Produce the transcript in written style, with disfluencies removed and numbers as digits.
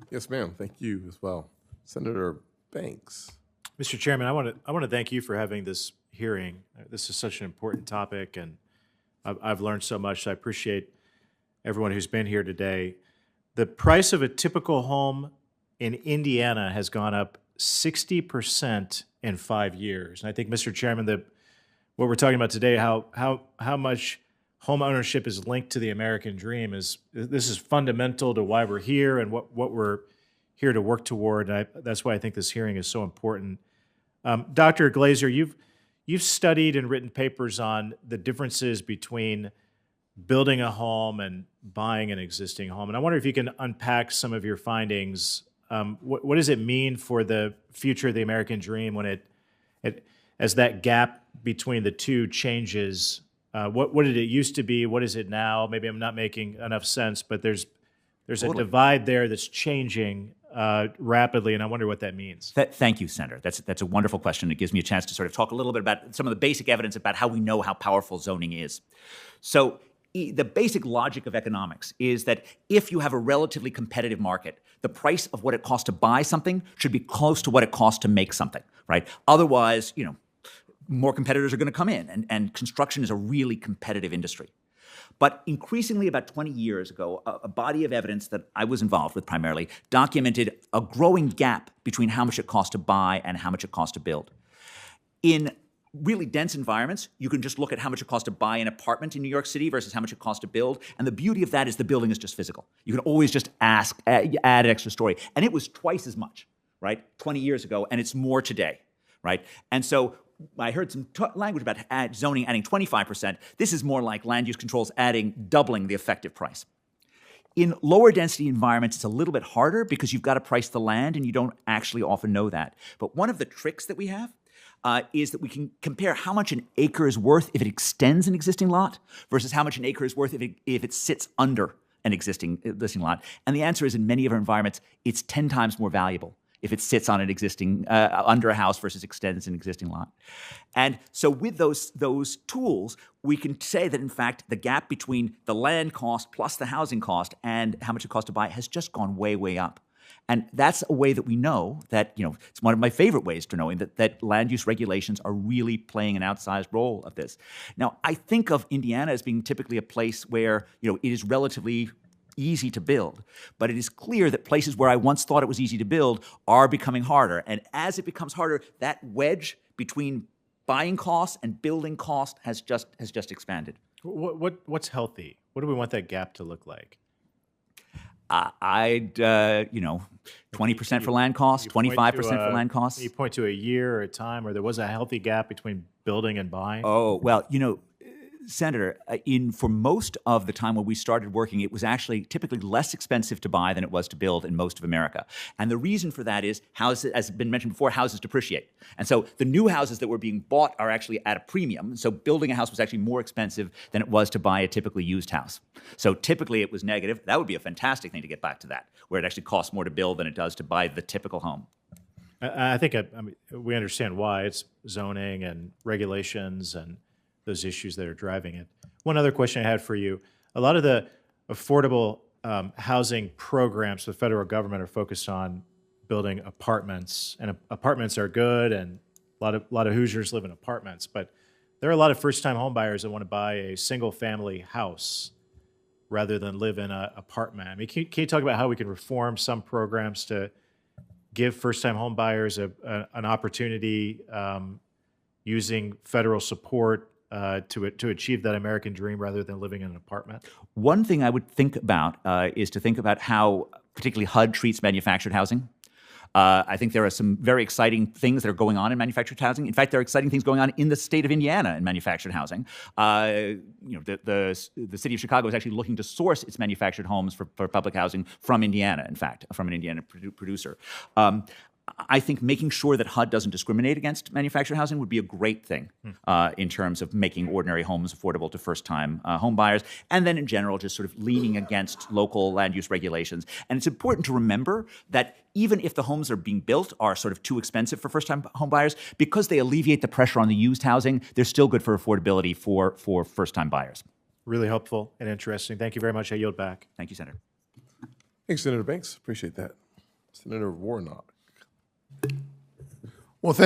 Yes, ma'am. Thank you as well. Senator Banks. Mr. Chairman, I want to thank you for having this hearing. This is such an important topic, and I've learned so much. So I appreciate everyone who's been here today. The price of a typical home in Indiana has gone up 60% in 5 years. And I think, Mr. Chairman, that what we're talking about today, how much home ownership is linked to the American dream, this is fundamental to why we're here and what we're here to work toward. And that's why I think this hearing is so important. Dr. Glazer, you've studied and written papers on the differences between building a home and buying an existing home. And I wonder if you can unpack some of your findings. What does it mean for the future of the American dream when as that gap between the two changes? What did it used to be? What is it now? Maybe I'm not making enough sense, but there's a divide there that's changing rapidly, and I wonder what that means. Thank you, Senator. That's a wonderful question. It gives me a chance to sort of talk a little bit about some of the basic evidence about how we know how powerful zoning is. So the basic logic of economics is that if you have a relatively competitive market, the price of what it costs to buy something should be close to what it costs to make something, right? Otherwise, more competitors are going to come in, and construction is a really competitive industry. But increasingly, about 20 years ago, a body of evidence that I was involved with primarily documented a growing gap between how much it costs to buy and how much it costs to build. In really dense environments, you can just look at how much it costs to buy an apartment in New York City versus how much it costs to build. And the beauty of that is the building is just physical. You can always just add an extra story. And it was twice as much, right, 20 years ago, and it's more today, right? And so I heard some language about zoning adding 25%. This is more like land use controls doubling the effective price. In lower density environments, it's a little bit harder because you've got to price the land and you don't actually often know that. But one of the tricks that we have is that we can compare how much an acre is worth if it extends an existing lot versus how much an acre is worth if it sits under an existing lot. And the answer is, in many of our environments, it's 10 times more valuable if it sits on an existing, under a house versus extends an existing lot. And so with those tools, we can say that, in fact, the gap between the land cost plus the housing cost and how much it costs to buy has just gone way, way up. And that's a way that we know that, it's one of my favorite ways to knowing that land use regulations are really playing an outsized role of this. Now, I think of Indiana as being typically a place where, it is relatively easy to build. But it is clear that places where I once thought it was easy to build are becoming harder. And as it becomes harder, that wedge between buying costs and building cost has just expanded. What's healthy? What do we want that gap to look like? I'd 20% for land costs, 25% for land costs. You point to a year or a time where there was a healthy gap between building and buying? Oh, well, Senator, for most of the time when we started working, it was actually typically less expensive to buy than it was to build in most of America. And the reason for that is, houses, as has been mentioned before, houses depreciate. And so the new houses that were being bought are actually at a premium. So building a house was actually more expensive than it was to buy a typically used house. So typically it was negative. That would be a fantastic thing to get back to that, where it actually costs more to build than it does to buy the typical home. I think we understand why. It's zoning and regulations and those issues that are driving it. One other question I had for you. A lot of the affordable housing programs for the federal government are focused on building apartments, and apartments are good, and a lot of Hoosiers live in apartments, but there are a lot of first-time homebuyers that want to buy a single-family house rather than live in an apartment. Can you talk about how we can reform some programs to give first-time homebuyers an opportunity using federal support to achieve that American dream rather than living in an apartment? One thing I would think about is to think about how particularly HUD treats manufactured housing. I think there are some very exciting things that are going on in manufactured housing. In fact, there are exciting things going on in the state of Indiana in manufactured housing. The city of Chicago is actually looking to source its manufactured homes for public housing from Indiana, in fact, from an Indiana producer. I think making sure that HUD doesn't discriminate against manufactured housing would be a great thing in terms of making ordinary homes affordable to first-time home buyers, and then in general just sort of leaning against local land use regulations. And it's important to remember that even if the homes that are being built are sort of too expensive for first-time home buyers, because they alleviate the pressure on the used housing, they're still good for affordability for first-time buyers. Really helpful and interesting. Thank you very much. I yield back. Thank you, Senator. Thanks, Senator Banks. Appreciate that. Senator Warnock.